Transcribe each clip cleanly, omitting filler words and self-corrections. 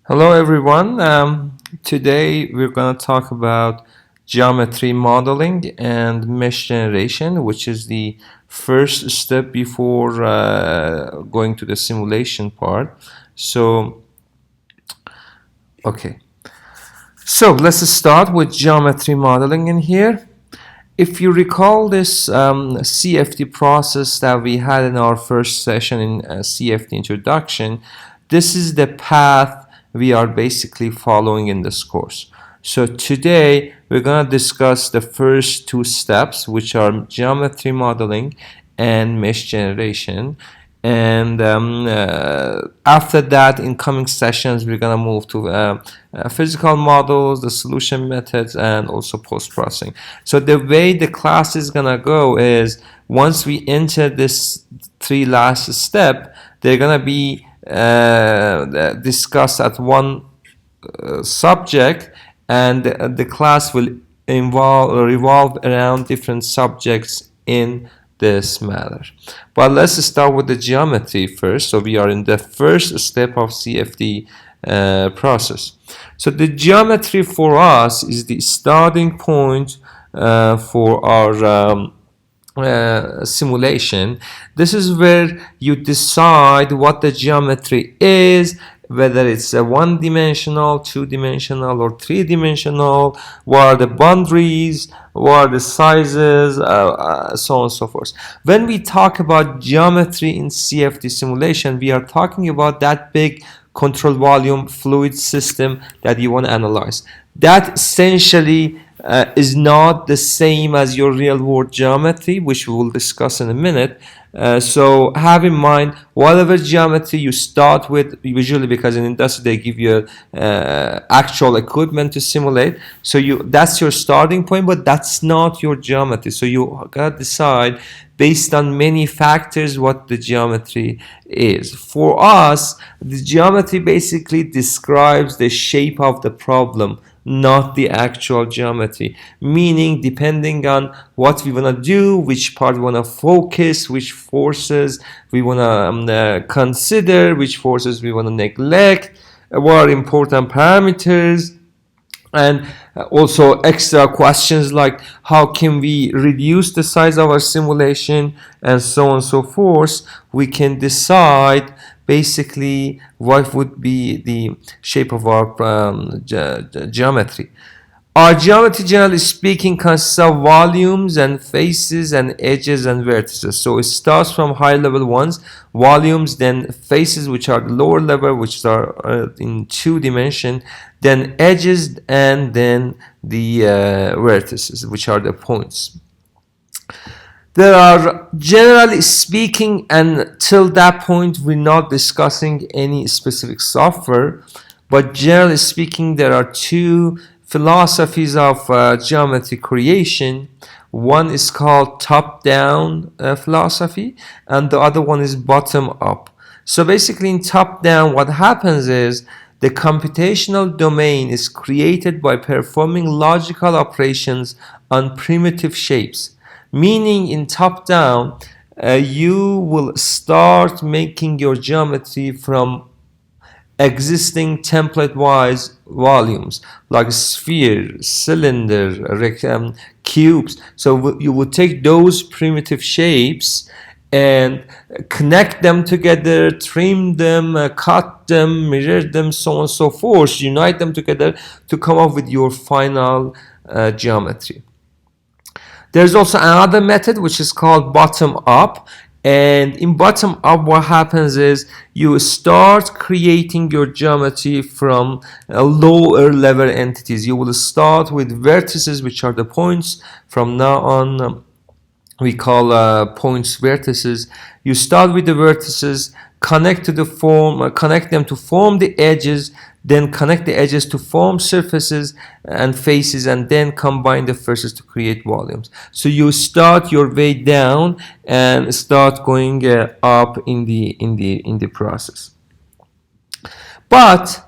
Hello everyone. Today we're going to talk about geometry modeling and mesh generation, which is the first step before going to the simulation part. Okay. So let's start with geometry modeling in here. If you recall this CFD process that we had in our first session in CFD introduction, this is the path we are basically following in this course. So today we're going to discuss the first two steps, which are geometry modeling and mesh generation. And after that, in coming sessions, we're going to move to physical models, the solution methods, and also post-processing. So the way the class is going to go is once we enter this three last step, they're going to be discussed at one subject, and the class will revolve around different subjects in this matter. But let's start with the geometry first. So we are in the first step of CFD process. So the geometry for us is the starting point for our simulation. This is where you decide what the geometry is, whether it's a one-dimensional, two-dimensional, or three-dimensional, what are the boundaries, what are the sizes, so on and so forth. When we talk about geometry in CFD simulation, we are talking about that big control volume fluid system that you want to analyze. That essentially is not the same as your real-world geometry, which we will discuss in a minute. So have in mind whatever geometry you start with, usually because in industry they give you actual equipment to simulate. So that's your starting point, but that's not your geometry. So you gotta decide based on many factors what the geometry is. For us, the geometry basically describes the shape of the problem, not the actual geometry. Meaning, depending on what we want to do, which part we want to focus, which forces we want to consider, which forces we want to neglect, what are important parameters, and also extra questions like how can we reduce the size of our simulation, and so on and so forth. We can decide basically what would be the shape of our geometry. Our geometry, generally speaking, consists of volumes and faces and edges and vertices. So it starts from high level ones, volumes, then faces, which are the lower level, which are in two dimension, then edges, and then the vertices, which are the points. There are, generally speaking, until that point, we're not discussing any specific software, but generally speaking, there are two philosophies of geometry creation. One is called top-down philosophy, and the other one is bottom-up. So basically, in top-down, what happens is the computational domain is created by performing logical operations on primitive shapes. Meaning, in top-down, you will start making your geometry from existing template-wise volumes like sphere, cylinder, cubes. So you will take those primitive shapes and connect them together, trim them, cut them, mirror them, so on and so forth, unite them together to come up with your final geometry. There's also another method which is called bottom up. And in bottom up, what happens is you start creating your geometry from lower level entities. You will start with vertices, which are the points. From now on, we call points vertices. You start with the vertices, connect them to form the edges, then connect the edges to form surfaces and faces, and then combine the faces to create volumes. So you start your way down and start going up in the process. But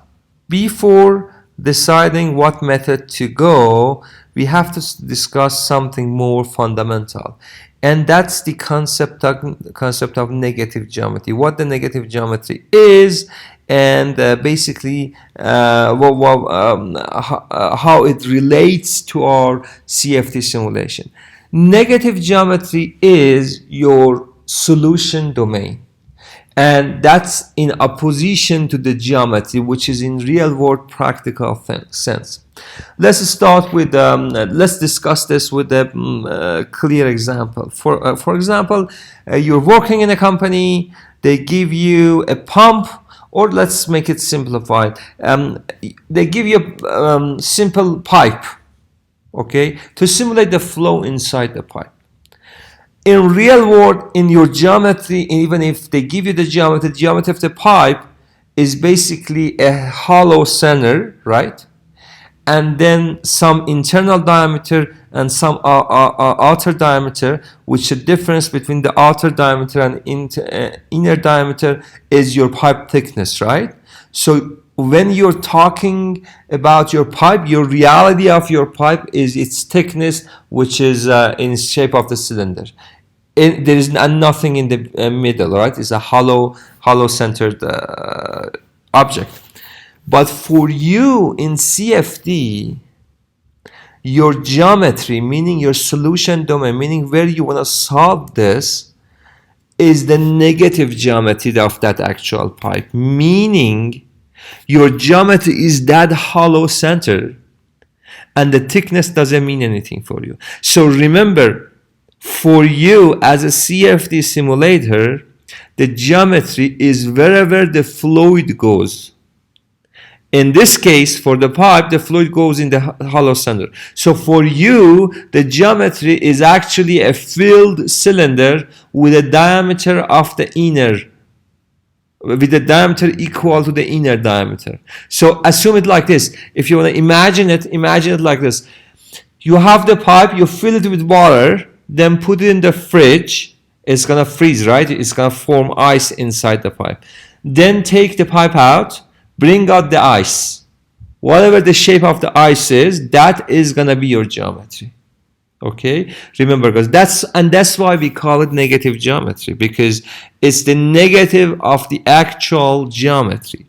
before deciding what method to go, we have to discuss something more fundamental. And that's the concept of negative geometry. What the negative geometry is and basically how it relates to our CFD simulation. Negative geometry is your solution domain, and that's in opposition to the geometry, which is in real world practical sense. Let's start with let's discuss this with a clear example. For example, you're working in a company, they give you a pump, or let's make it simplified, they give you a simple pipe, okay, to simulate the flow inside the pipe. In real world, in your geometry, even if they give you the geometry of the pipe is basically a hollow center, right? And then some internal diameter and some outer diameter, which the difference between the outer diameter and inner diameter is your pipe thickness, right? So when you're talking about your pipe, your reality of your pipe is its thickness, which is in shape of the cylinder. There is nothing in the middle, right? It's a hollow centered object. But for you in CFD, your geometry, meaning your solution domain, meaning where you want to solve this, is the negative geometry of that actual pipe, meaning your geometry is that hollow center and the thickness doesn't mean anything for you. So remember, for you as a CFD simulator, the geometry is wherever the fluid goes. In this case, for the pipe, the fluid goes in the hollow center. So for you, the geometry is actually a filled cylinder with a diameter of the inner, with a diameter equal to the inner diameter. So assume it like this. If you want to imagine it like this. You have the pipe, you fill it with water, then put it in the fridge. It's going to freeze, right? It's going to form ice inside the pipe. Then take the pipe out, bring out the ice. Whatever the shape of the ice is, that is going to be your geometry. Okay, remember, because that's why we call it negative geometry, because it's the negative of the actual geometry.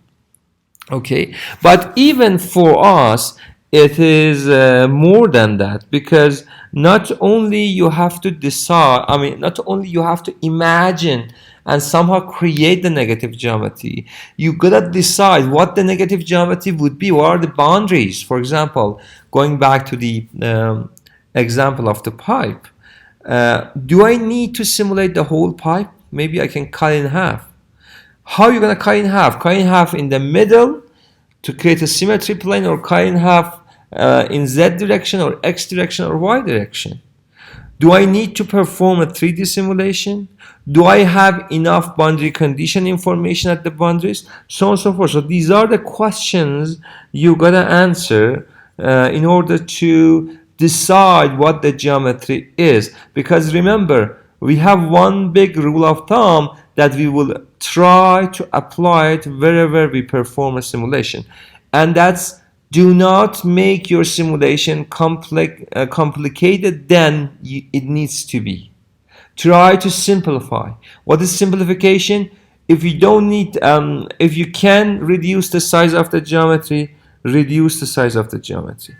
Okay, but even for us, it is more than that, because not only you have to decide, not only you have to imagine and somehow create the negative geometry, you gotta decide what the negative geometry would be. What are the boundaries? For example, going back to the example of the pipe, do I need to simulate the whole pipe? Maybe I can cut it in half. How are you gonna cut it in half? Cut it in half in the middle to create a symmetry plane, or cut it in half in Z direction or X direction or Y direction? Do I need to perform a 3D simulation? Do I have enough boundary condition information at the boundaries? So on and so forth. So these are the questions you gotta answer in order to decide what the geometry is. Because remember, we have one big rule of thumb that we will try to apply it wherever we perform a simulation. And that's, do not make your simulation complicated than it needs to be. Try to simplify. What is simplification? If you don't need, if you can reduce the size of the geometry, reduce the size of the geometry.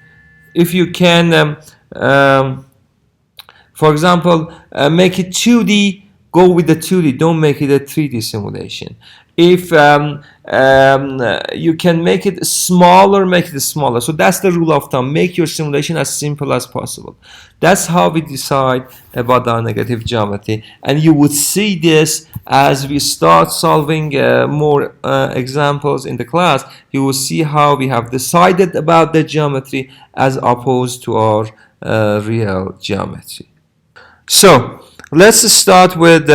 If you can, for example, make it 2D, go with the 2D. Don't make it a 3D simulation. If you can make it smaller, make it smaller. So that's the rule of thumb. Make your simulation as simple as possible. That's how we decide about our negative geometry. And you would see this as we start solving more examples in the class. You will see how we have decided about the geometry as opposed to our real geometry. So let's start with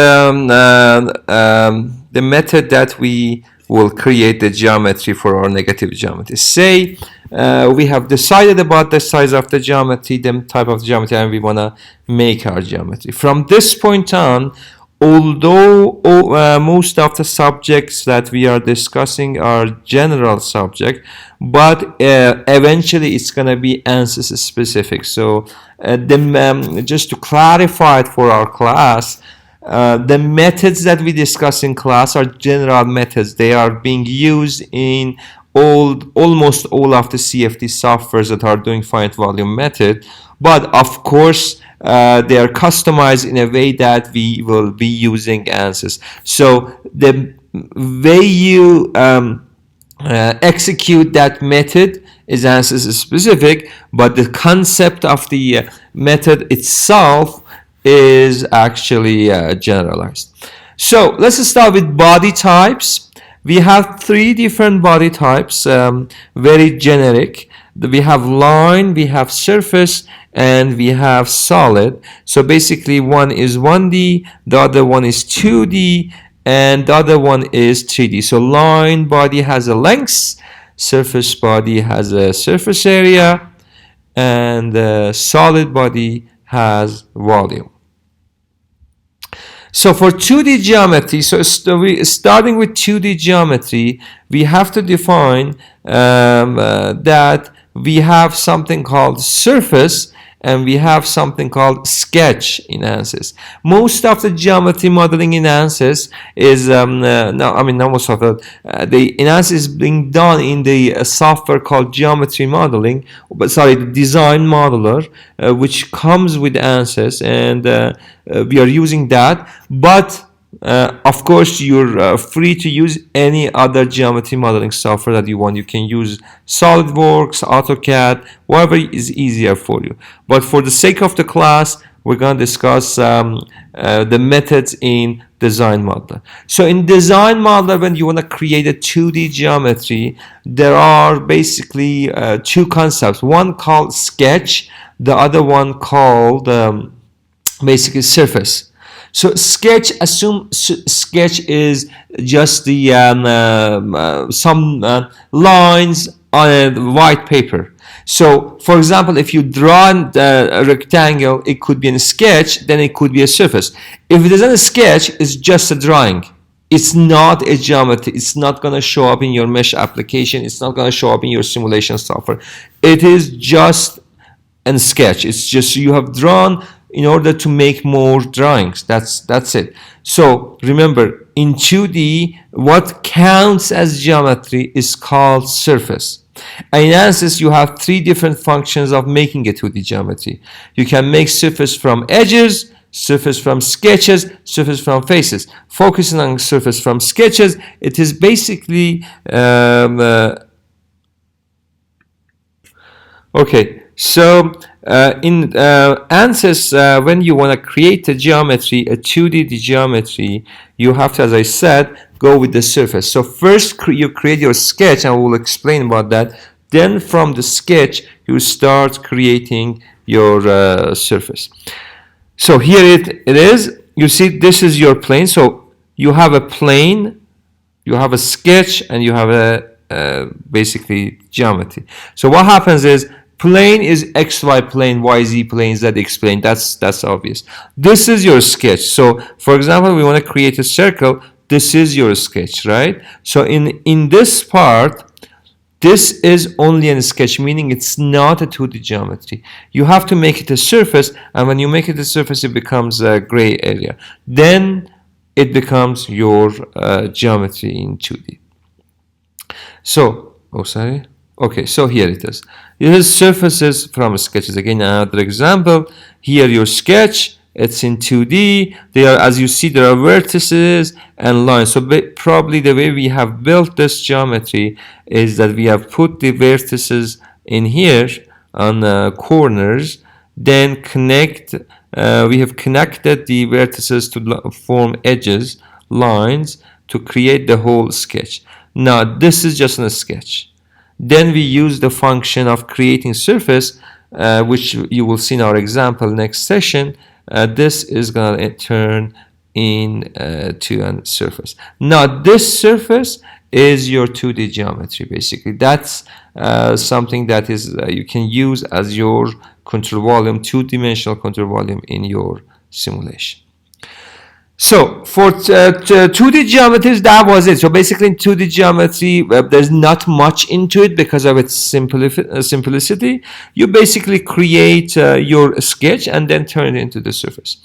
the method that we will create the geometry for our negative geometry. Say we have decided about the size of the geometry, the type of geometry, and we want to make our geometry. From this point on, although most of the subjects that we are discussing are general subject, but eventually it's going to be ANSYS specific. So just to clarify it for our class, The methods that we discuss in class are general methods. They are being used in almost all of the CFD softwares that are doing finite volume method, but of course they are customized in a way that we will be using ANSYS. So the way you execute that method is ANSYS specific, but the concept of the method itself is actually generalized. So let's start with body types. We have 3 different body types, very generic. We have line, we have surface, and we have solid. So basically one is 1D, the other one is 2D, and the other one is 3D. So line body has a length, surface body has a surface area, and the solid body has volume. So for 2D geometry, starting with 2D geometry, we have to define that we have something called surface and we have something called sketch in ANSYS. Most of the geometry modeling in ANSYS is, not most of it, the ANSYS is being done in the software called geometry modeling, the design modeler, which comes with ANSYS, and we are using that. But of course, you're free to use any other geometry modeling software that you want. You can use SolidWorks, AutoCAD, whatever is easier for you. But for the sake of the class, we're going to discuss the methods in Design Modeler. So in Design Modeler, when you want to create a 2D geometry, there are basically 2 concepts. One called sketch, the other one called basically surface. So sketch, assume sketch is just the some lines on a white paper. So for example, if you draw a rectangle, it could be in a sketch, then it could be a surface. If it isn't a sketch, it's just a drawing. It's not a geometry. It's not going to show up in your mesh application. It's not going to show up in your simulation software. It is just a sketch. It's just you have drawn in order to make more drawings. That's it. So remember, in 2D, what counts as geometry is called surface. And in ANSYS, you have 3 different functions of making a 2D geometry. You can make surface from edges, surface from sketches, surface from faces. Focusing on surface from sketches, it is basically okay. So in ANSYS, when you want to create a geometry, a 2D geometry, you have to, as I said, go with the surface. So first you create your sketch, and we'll explain about that. Then from the sketch, you start creating your surface. So here it is. You see, this is your plane. So you have a plane, you have a sketch, and you have a basically geometry. So what happens is, plane is XY plane, YZ plane, ZX plane. That's obvious. This is your sketch. So for example, we want to create a circle. This is your sketch, right? So in this part, this is only a sketch, meaning it's not a 2D geometry. You have to make it a surface, and when you make it a surface, it becomes a gray area. Then it becomes your geometry in 2D. So, okay, so here it is. Here's surfaces from sketches. Again, another example. Here your sketch, it's in 2D. There, as you see, there are vertices and lines. So probably the way we have built this geometry is that we have put the vertices in here on corners, then we have connected the vertices to form edges, lines, to create the whole sketch. Now, this is just a sketch. Then we use the function of creating surface, which you will see in our example next session. This is going to turn into a surface. Now, this surface is your 2D geometry, basically. That's something that is you can use as your control volume, 2-dimensional control volume in your simulation. So for 2D geometries, that was it. So basically in 2D geometry, there's not much into it because of its simplicity. You basically create your sketch and then turn it into the surface.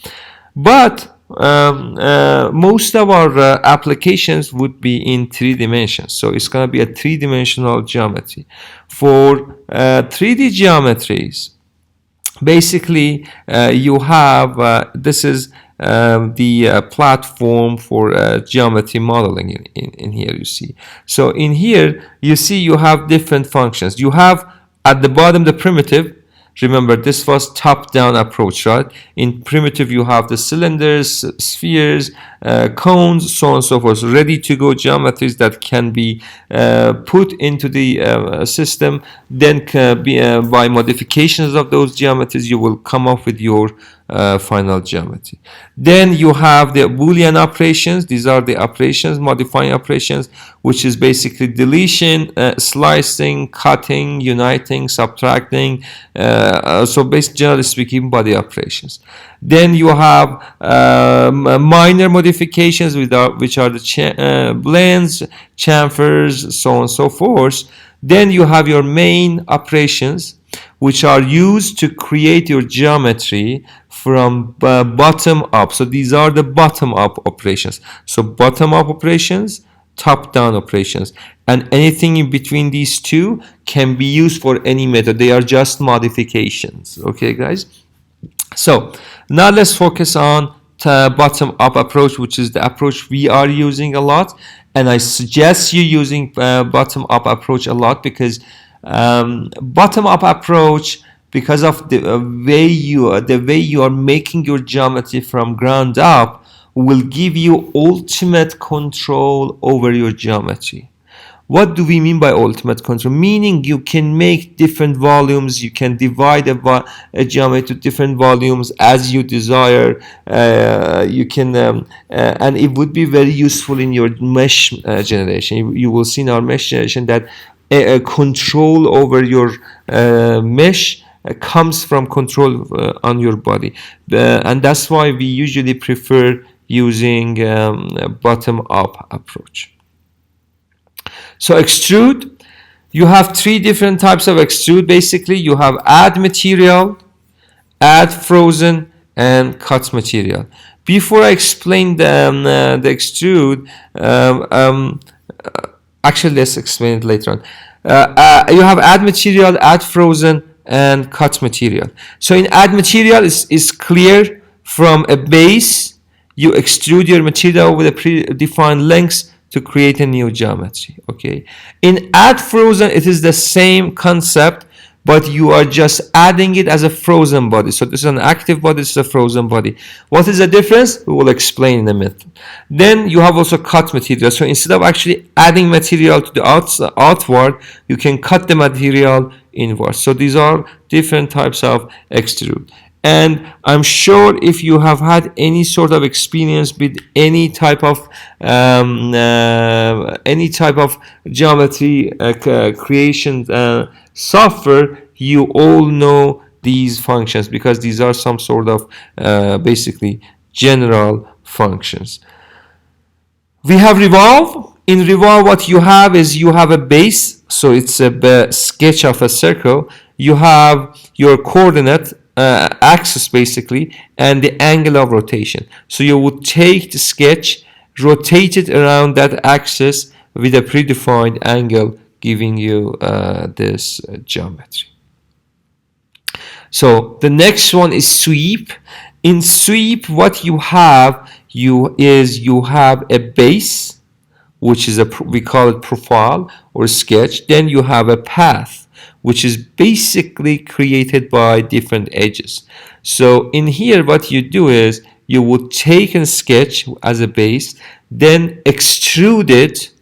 But most of our applications would be in 3 dimensions. So it's going to be a 3-dimensional geometry. For 3D geometries, basically you have this is the platform for geometry modeling in here, you see. So in here you see you have different functions. You have at the bottom the primitive. Remember, this was top-down approach, right? In primitive, you have the cylinders, spheres, cones, so on and so forth, ready-to-go geometries that can be put into the system. Then by modifications of those geometries, you will come up with your final geometry. Then you have the Boolean operations. These are the operations, modifying operations, which is basically deletion, slicing, cutting, uniting, subtracting. So basically, generally speaking, body operations. Then you have minor modifications, which are the blends, chamfers, so on and so forth. Then you have your main operations, which are used to create your geometry from bottom up. So these are the bottom up operations. So bottom up operations, top down operations, and anything in between these two can be used for any method. They are just modifications. Okay, guys? So now let's focus on the bottom up approach, which is the approach we are using a lot. And I suggest you using bottom up approach a lot, because bottom up approach, because of the way you are making your geometry from ground up, will give you ultimate control over your geometry. What do we mean by ultimate control? Meaning you can make different volumes, you can divide a geometry to different volumes as you desire. You can, and it would be very useful in your mesh generation. You will see in our mesh generation that control over your mesh comes from control on your body, and that's why we usually prefer using bottom-up approach. So extrude, you have 3 different types of extrude. Basically, you have add material, add frozen, and cut material. Before I explain the extrude, actually let's explain it later on. You have add material, add frozen, and cut material. So in add material is clear from a base. You extrude your material with a predefined lengths to create a new geometry. Okay. In add frozen, it is the same concept, but you are just adding it as a frozen body. So this is an active body, this is a frozen body. What is the difference? We will explain in a minute. Then you have also cut material. So instead of actually adding material to the outward, you can cut the material inward. So these are different types of extrude. And I'm sure if you have had any sort of experience with any type of geometry creation software, you all know these functions, because these are some sort of basically general functions. We have revolve. In revolve, what you have is you have a base, so it's a sketch of a circle. You have your coordinate axis basically, and the angle of rotation. So you would take the sketch, rotate it around that axis with a predefined angle, giving you this geometry. So the next one is sweep. In sweep, what you have you have a base, which is we call it profile or sketch. Then you have a path, which is basically created by different edges. So in here, what you do is you would take a sketch as a base, then extrude it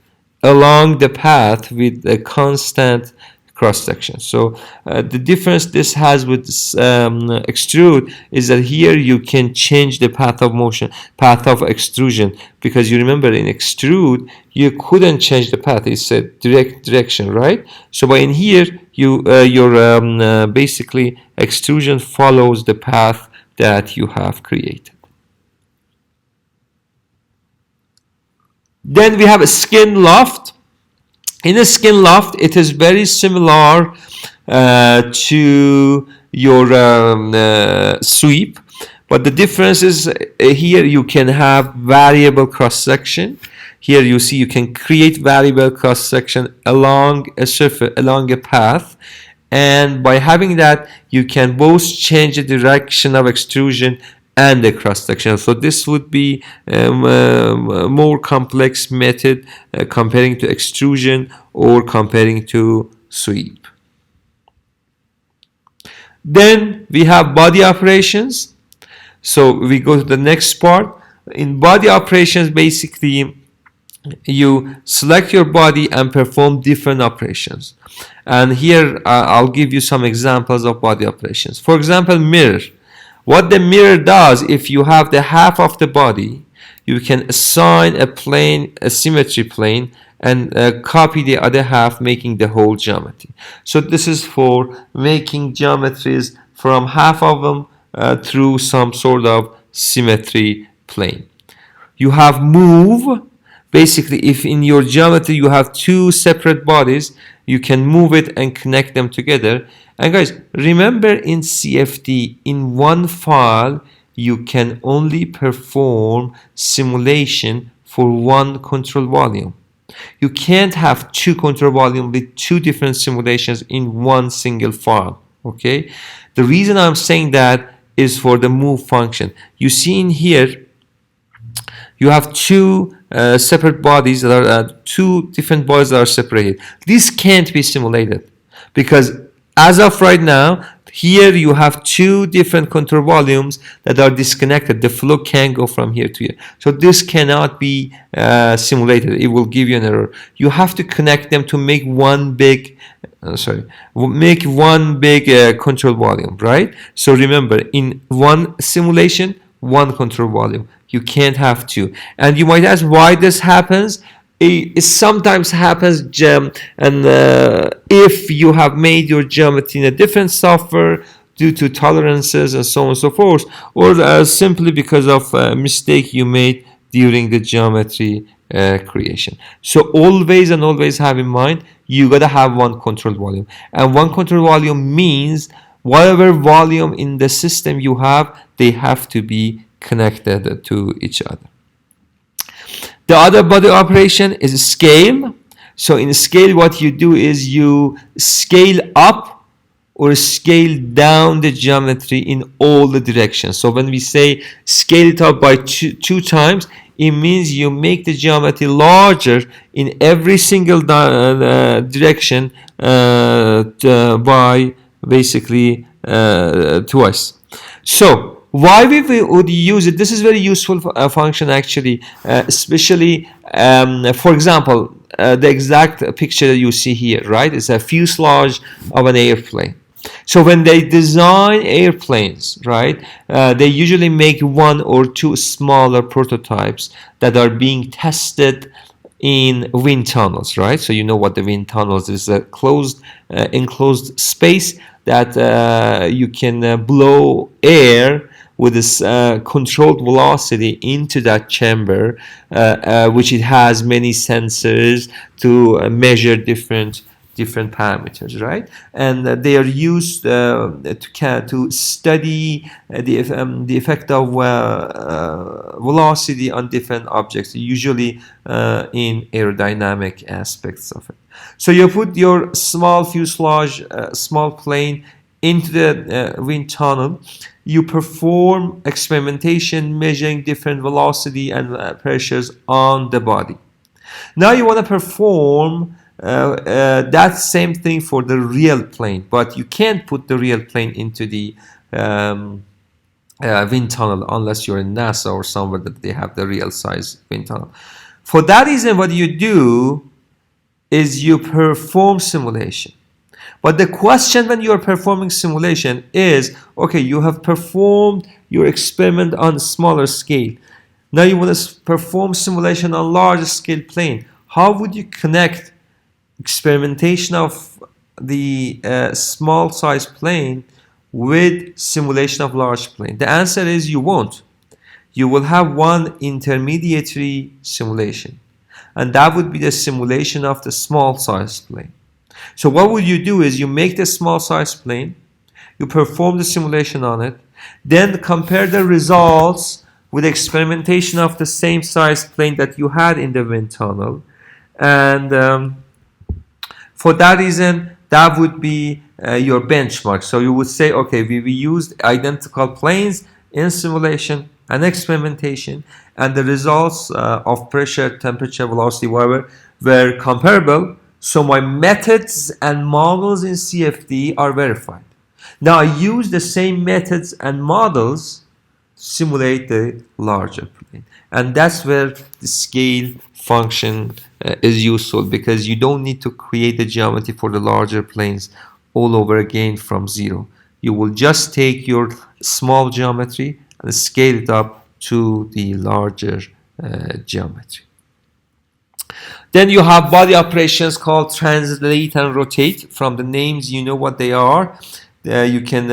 along the path with a constant cross section. So the difference this has with extrude is that here you can change the path of motion, path of extrusion, because you remember in extrude you couldn't change the path, it's a direct direction, right? So by in here your basically extrusion follows the path that you have created. Then we have a skin loft. In a skin loft, it is very similar to your sweep, But the difference is here you can have variable cross-section. Here you see you can create variable cross-section along a surface, along a path, and by having that you can both change the direction of extrusion and the cross-section. So this would be a more complex method comparing to extrusion or comparing to sweep. Then we have body operations. So we go to the next part. In body operations, basically you select your body and perform different operations. And here I'll give you some examples of body operations. For example, mirror. What the mirror does, if you have the half of the body, you can assign a plane, a symmetry plane, and copy the other half, making the whole geometry. So this is for making geometries from half of them through some sort of symmetry plane. You have move. Basically, if in your geometry you have two separate bodies, you can move it and connect them together. And guys, remember in CFD, in one file, you can only perform simulation for one control volume. You can't have two control volumes with two different simulations in one single file. Okay? The reason I'm saying that is for the move function. You see in here, you have two separate bodies that are two different bodies that are separated. This can't be simulated because as of right now, here you have two different control volumes that are disconnected. The flow can't go from here to here. So this cannot be simulated. It will give you an error. You have to connect them to make one big, control volume, right? So remember, in one simulation, one control volume. You can't have two. And you might ask why this happens. It sometimes happens, if you have made your geometry in a different software due to tolerances and so on and so forth, or simply because of a mistake you made during the geometry creation. So always have in mind, you gotta have one control volume. And one control volume means whatever volume in the system you have, they have to be connected to each other. The other body operation is scale. So in scale, what you do is you scale up or scale down the geometry in all the directions. So when we say scale it up by two times, it means you make the geometry larger in every single direction by basically twice. So why we would use it? This is very useful function actually, especially for example, the exact picture that you see here, right? It's a fuselage of an airplane. So when they design airplanes, right, they usually make one or two smaller prototypes that are being tested in wind tunnels, right? So you know what the wind tunnels is, a closed, enclosed space that you can blow air with this controlled velocity into that chamber, which it has many sensors to measure different parameters, right? And they are used to study the effect of velocity on different objects, usually in aerodynamic aspects of it. So you put your small fuselage, small plane into the wind tunnel. You perform experimentation measuring different velocity and pressures on the body. Now you want to perform that same thing for the real plane, but you can't put the real plane into the wind tunnel unless you're in NASA or somewhere that they have the real size wind tunnel. For that reason, what you do is you perform simulation. But the question when you are performing simulation is, okay, you have performed your experiment on a smaller scale. Now you want to perform simulation on large scale plane. How would you connect experimentation of the small size plane with simulation of large plane? The answer is you won't. You will have one intermediary simulation, and that would be the simulation of the small size plane. So what would you do is you make the small size plane, you perform the simulation on it, Then compare the results with experimentation of the same size plane that you had in the wind tunnel. And for that reason, that would be your benchmark. So you would say, okay, we used identical planes in simulation and experimentation, and the results of pressure, temperature, velocity, whatever, were comparable. So my methods and models in CFD are verified. Now I use the same methods and models to simulate the larger plane. And that's where the scale function is useful, because you don't need to create the geometry for the larger planes all over again from zero. You will just take your small geometry and scale it up to the larger geometry. Then you have body operations called translate and rotate. From the names, you know what they are. You can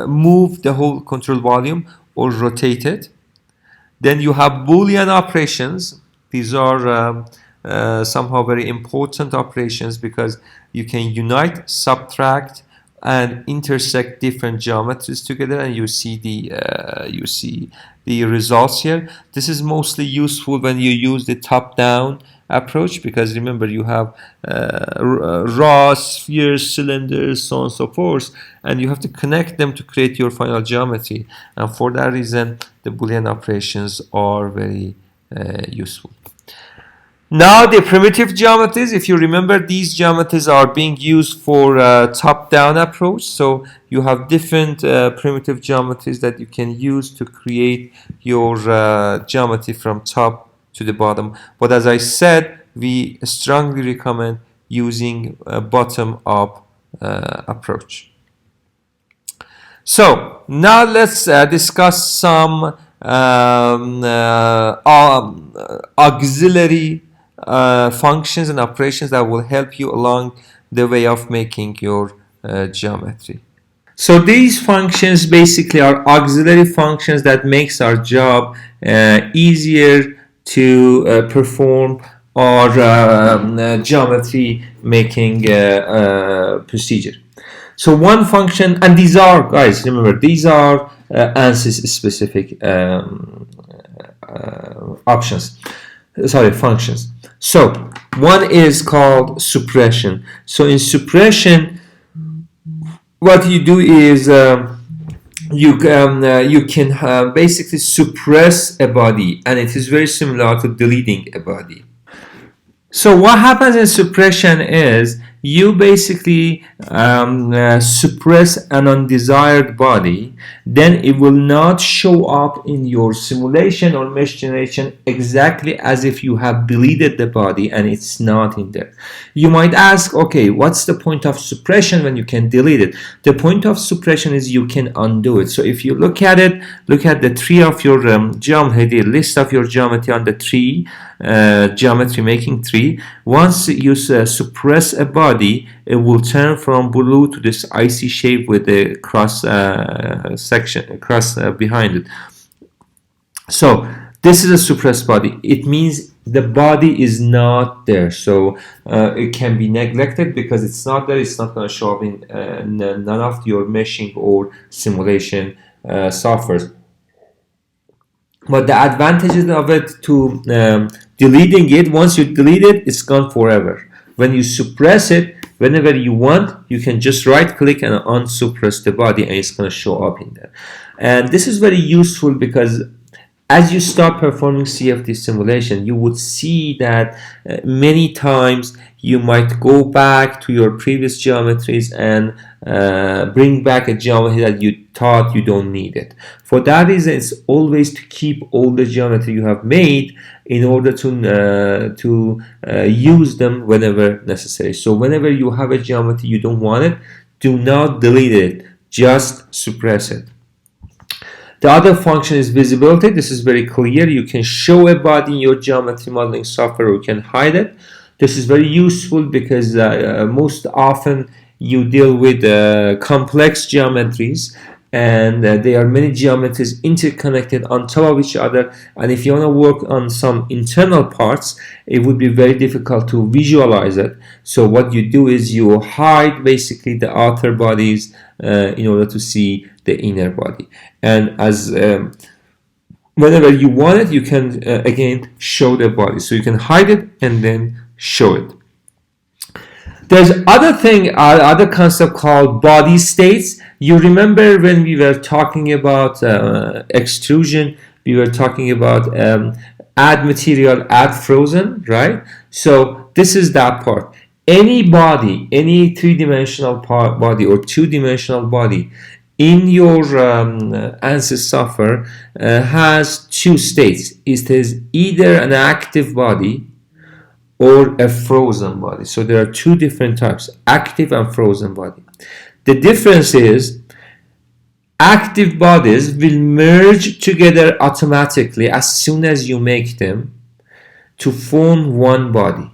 move the whole control volume or rotate it. Then you have Boolean operations. These are somehow very important operations, because you can unite, subtract, and intersect different geometries together, and you see the results here. This is mostly useful when you use the top-down approach, because remember, you have raw spheres, cylinders, so on and so forth, and you have to connect them to create your final geometry. And for that reason, the Boolean operations are very useful. Now the primitive geometries, if you remember, these geometries are being used for top-down approach. So you have different primitive geometries that you can use to create your geometry from top to the bottom. But as I said, we strongly recommend using a bottom-up approach. So now let's discuss some auxiliary functions and operations that will help you along the way of making your geometry. So these functions basically are auxiliary functions that makes our job easier to perform our geometry making procedure. So one function, and these are, guys, remember, these are ANSYS specific functions. So one is called suppression. So in suppression, what you do is you can basically suppress a body, and it is very similar to deleting a body. So what happens in suppression is you basically suppress an undesired body, then it will not show up in your simulation or mesh generation exactly as if you have deleted the body and it's not in there. You might ask, okay, what's the point of suppression when you can delete it? The point of suppression is you can undo it. So if you look at it, look at the tree of your geometry, the list of your geometry on the tree, geometry making tree. Once you suppress a body, it will turn from blue to this icy shape with a cross behind it. So this is a suppressed body. It means the body is not there. So it can be neglected because it's not there. It's not going to show up in none of your meshing or simulation softwares. But the advantages of it to deleting it, once you delete it, it's gone forever. When you suppress it, whenever you want, you can just right click and unsuppress the body and it's going to show up in there. And this is very useful because as you start performing CFD simulation, you would see that many times you might go back to your previous geometries and bring back a geometry that you thought you don't need it. For that reason, it's always to keep all the geometry you have made in order to use them whenever necessary. So whenever you have a geometry you don't want it, do not delete it, just suppress it. The other function is visibility. This is very clear. You can show a body in your geometry modeling software, or you can hide it. This is very useful because most often you deal with complex geometries and there are many geometries interconnected on top of each other, and if you want to work on some internal parts, it would be very difficult to visualize it. So what you do is you hide basically the outer bodies in order to see the inner body, and as whenever you want it, you can again show the body. So you can hide it and then show it. There's other concept called body states. You remember when we were talking about extrusion, we were talking about add material, add frozen, right? So this is that part. Any body, any three-dimensional body or two-dimensional body in your ANSYS software has two states. It is either an active body or a frozen body. So there are two different types, active and frozen body. The difference is active bodies will merge together automatically as soon as you make them to form one body.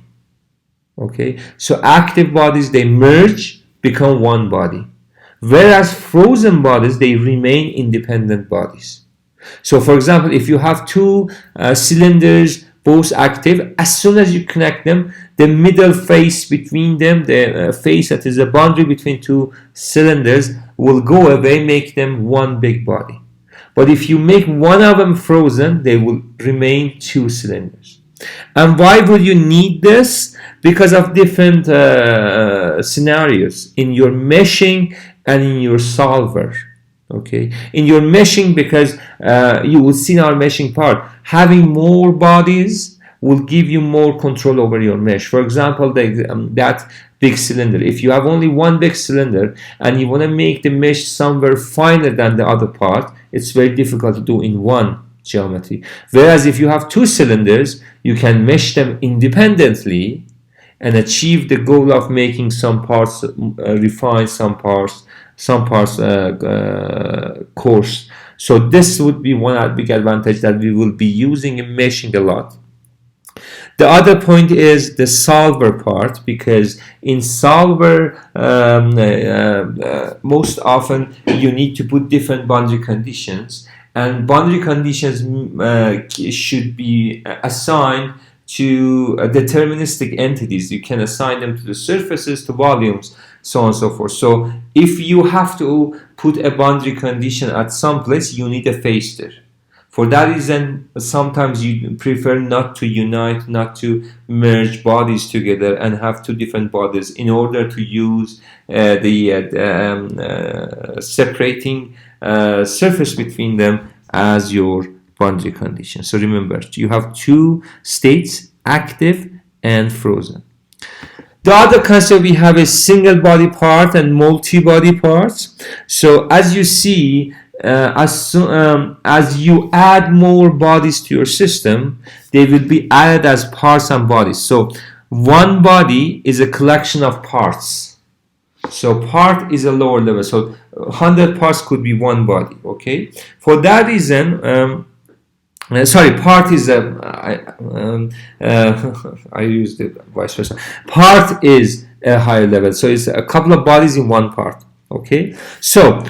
Okay, so active bodies, they merge, become one body, whereas frozen bodies, they remain independent bodies. So for example, if you have two cylinders, both active, as soon as you connect them, the middle face between them, the face that is a boundary between two cylinders, will go away, make them one big body. But if you make one of them frozen, they will remain two cylinders. And why would you need this? Because of different scenarios in your meshing and in your solver. Okay, in your meshing, because you will see in our meshing part, having more bodies will give you more control over your mesh. For example, that big cylinder, if you have only one big cylinder and you want to make the mesh somewhere finer than the other part, it's very difficult to do in one geometry. Whereas if you have two cylinders, you can mesh them independently and achieve the goal of making some parts refine, some parts coarse. So this would be one big advantage that we will be using in meshing a lot. The other point is the solver part, because in solver most often you need to put different boundary conditions, and boundary conditions should be assigned to deterministic entities. You can assign them to the surfaces, to volumes, so on and so forth. So if you have to put a boundary condition at some place, you need a phaser. For that reason, sometimes you prefer not to unite, not to merge bodies together and have two different bodies in order to use the separating surface between them as your boundary condition. So remember, you have two states, active and frozen. The other concept we have is single body part and multi-body parts. So as you see, as you add more bodies to your system, they will be added as parts and bodies. So one body is a collection of parts. So part is a lower level. So 100 parts could be one body. Okay. For that reason, part is I used it vice versa. Part is a higher level. So it's a couple of bodies in one part. Okay. So,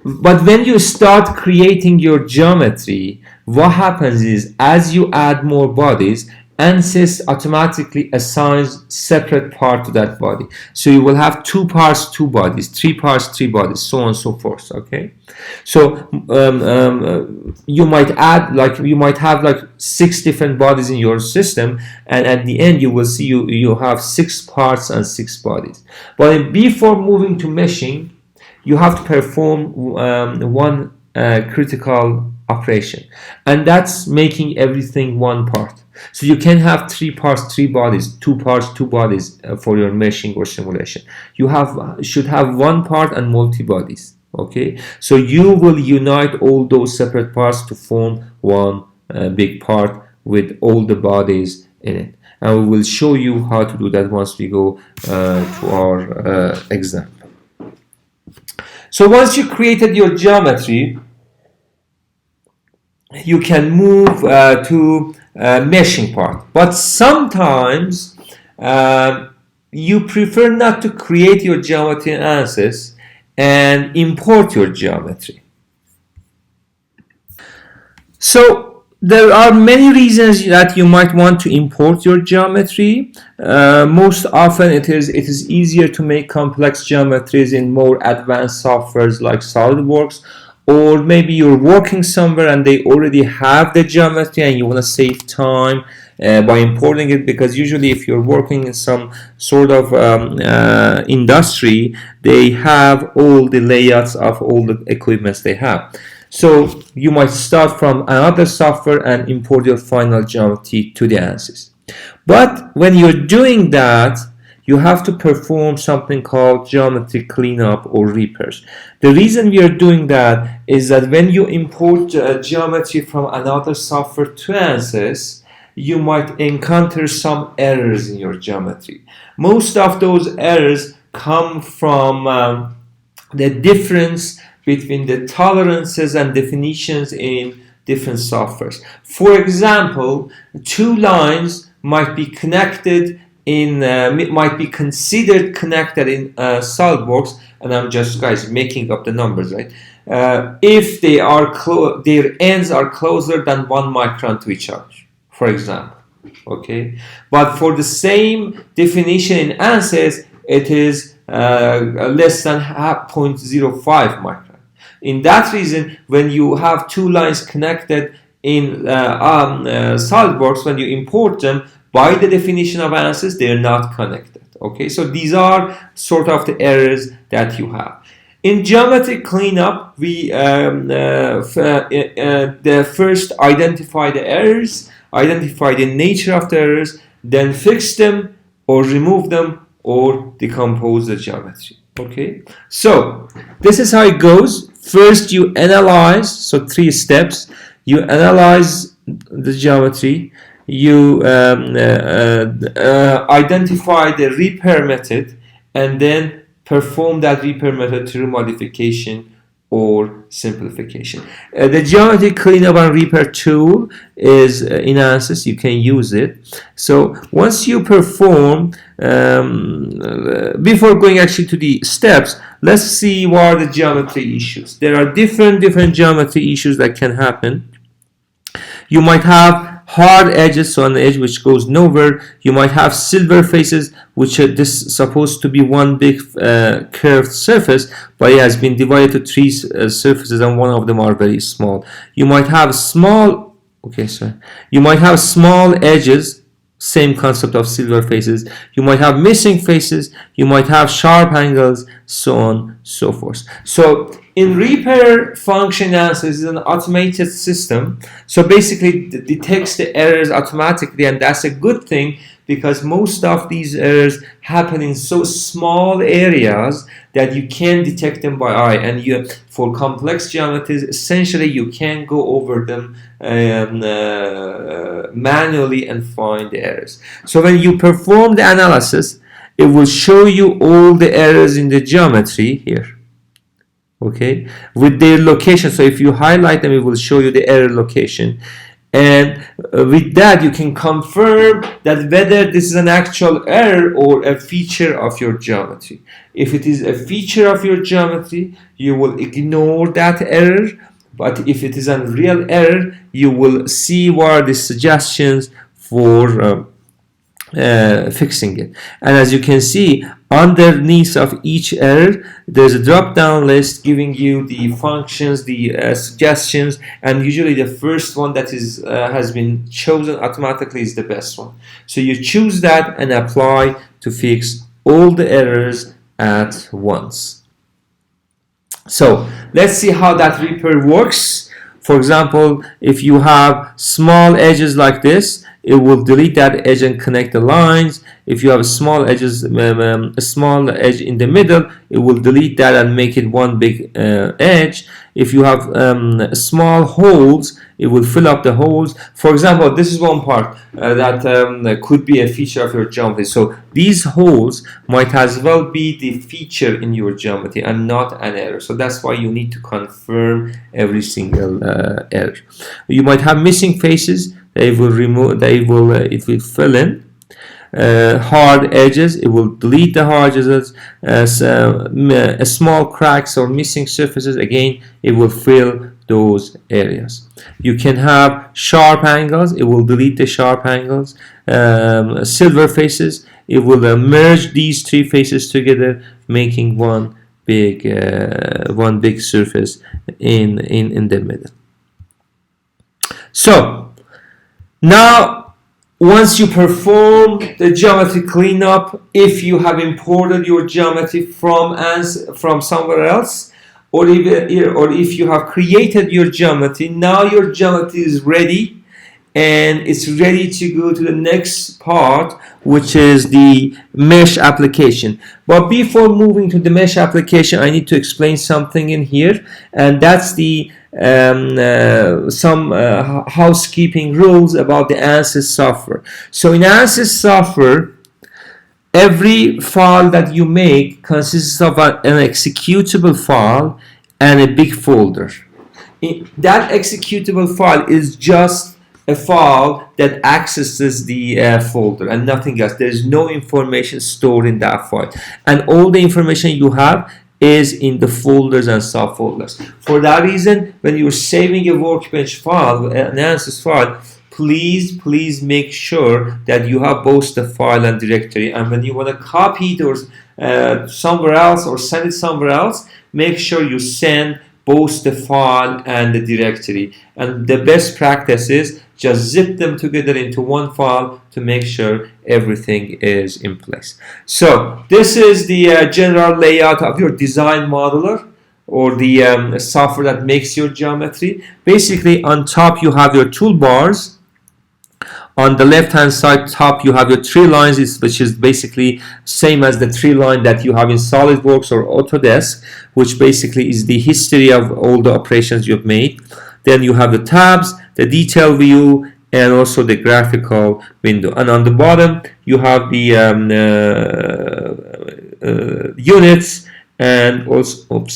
but when you start creating your geometry, what happens is, as you add more bodies, ANSYS automatically assigns separate part to that body. So you will have 2 parts, 2 bodies, 3 parts, 3 bodies, so on and so forth. Okay. So you might add, you might have 6 different bodies in your system, and at the end you will see you have 6 parts and 6 bodies. But before moving to meshing, you have to perform one critical operation, and that's making everything one part. So you can have 3 parts, 3 bodies, 2 parts, 2 bodies for your meshing or simulation. You should have 1 part and multi bodies. Okay, so you will unite all those separate parts to form one big part with all the bodies in it, and we will show you how to do that once we go to our example. So once you created your geometry, you can move to meshing part. But sometimes you prefer not to create your geometry in ANSYS and import your geometry. So there are many reasons that you might want to import your geometry. Most often it is easier to make complex geometries in more advanced softwares like SolidWorks, or maybe you're working somewhere and they already have the geometry and you want to save time by importing it, because usually if you're working in some sort of industry, they have all the layouts of all the equipments they have. So you might start from another software and import your final geometry to the ANSYS. But when you're doing that, you have to perform something called geometry cleanup or repairs. The reason we are doing that is that when you import geometry from another software to ANSYS, you might encounter some errors in your geometry. Most of those errors come from the difference between the tolerances and definitions in different softwares. For example, two lines might be connected in might be considered connected in SolidWorks, and I'm just making up the numbers, right? If they are their ends are closer than 1 micron to each other, for example. Okay, but for the same definition in ANSYS, it is less than 0.05 micron. In that reason, when you have two lines connected in SolidWorks, when you import them, by the definition of ANSYS, they are not connected. Okay, so these are sort of the errors that you have. In geometry cleanup, we first identify the errors, identify the nature of the errors, then fix them or remove them or decompose the geometry. Okay, so this is how it goes. First you analyze, so 3 steps. You analyze the geometry, you identify the repair method, and then perform that repair method through modification or simplification. The geometry cleanup and repair tool is in ANSYS. You can use it. So once you perform, before going actually to the steps, let's see what are the geometry issues. There are different geometry issues that can happen. You might have hard edges, so an edge which goes nowhere. You might have silver faces, which are this supposed to be one big curved surface, but it has been divided to 3 surfaces, and one of them are very small. You might have small, you might have small edges, same concept of silver faces. You might have missing faces, you might have sharp angles, so on, so forth. So in repair function ANSYS is an automated system, so basically it detects the errors automatically, and that's a good thing because most of these errors happen in so small areas that you can detect them by eye, and for complex geometries essentially you can go over them manually and find the errors. So when you perform the analysis, it will show you all the errors in the geometry here, okay, with their location. So if you highlight them, it will show you the error location, and with that you can confirm that whether this is an actual error or a feature of your geometry. If it is a feature of your geometry, you will ignore that error, but if it is a real error, you will see what are the suggestions for fixing it. And as you can see, underneath of each error there's a drop down list giving you the functions, the suggestions, and usually the first one that is has been chosen automatically is the best one. So you choose that and apply to fix all the errors at once. So let's see how that repair works. For example, if you have small edges like this, it will delete that edge and connect the lines. If you have small edges, a small edge in the middle, it will delete that and make it one big edge. If you have small holes, it will fill up the holes. For example, this is one part that could be a feature of your geometry. So these holes might as well be the feature in your geometry and not an error. So that's why you need to confirm every single error. You might have missing faces. They will remove. It will fill in. Hard edges, it will delete the hard edges. Small cracks or missing surfaces, again it will fill those areas. You can have sharp angles, it will delete the sharp angles. Silver faces, it will merge these three faces together, making one big surface in the middle. So now, once you perform the geometry cleanup, if you have imported your geometry from somewhere else, or if you have created your geometry, now your geometry is ready, and it's ready to go to the next part, which is the mesh application. But before moving to the mesh application, I need to explain something in here, and that's the some housekeeping rules about the ANSYS software. So in ANSYS software, every file that you make consists of an executable file and a big folder. That executable file is just a file that accesses the folder and nothing else. There is no information stored in that file, and all the information you have is in the folders and subfolders. For that reason, when you're saving a Workbench file, an ANSYS file, please make sure that you have both the file and directory, and when you want to copy those somewhere else or send it somewhere else, make sure you send both the file and the directory. And the best practice is just zip them together into one file to make sure everything is in place. So this is the general layout of your design modeler, or the software that makes your geometry. Basically, on top you have your toolbars. On the left hand side top you have your tree lines, which is basically same as the tree line that you have in SolidWorks or Autodesk, which basically is the history of all the operations you've made. Then you have the tabs, the detail view, and also the graphical window. And on the bottom you have the units, and also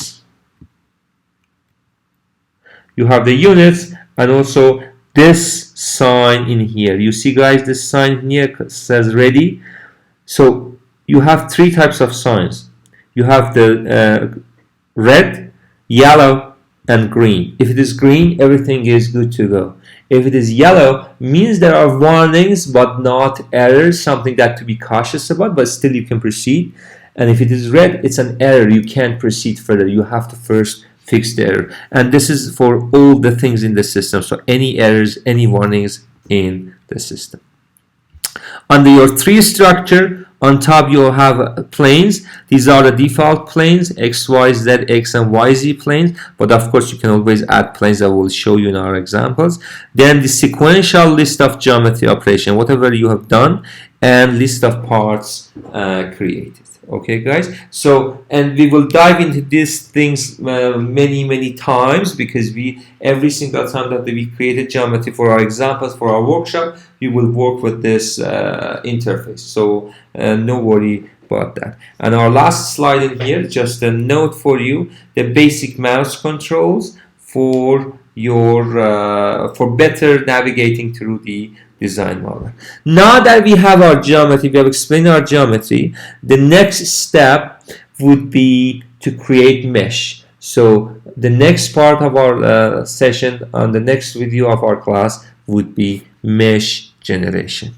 you have the units, and also this sign in here. You see, guys, this sign here says ready. So you have three types of signs. You have the red, yellow, and green. If it is green, everything is good to go. If it is yellow, means there are warnings but not errors, something that to be cautious about, but still you can proceed. And if it is red, it's an error, you can't proceed further. You have to first fix the error. And this is for all the things in the system, so any errors, any warnings in the system. Under your tree structure, on top you'll have planes. These are the default planes, X, Y, Z, X, and Y, Z planes, but of course you can always add planes that we'll show you in our examples. Then the sequential list of geometry operation, whatever you have done, and list of parts created. Okay, guys, so, and we will dive into these things many times, because every single time that we created geometry for our examples, for our workshop, we will work with this interface, so no worry about that. And our last slide in here, just a note for you, the basic mouse controls for your for better navigating through the design model. Now that we have our geometry, we have explained our geometry, the next step would be to create mesh. So the next part of our session, on the next video of our class, would be mesh generation.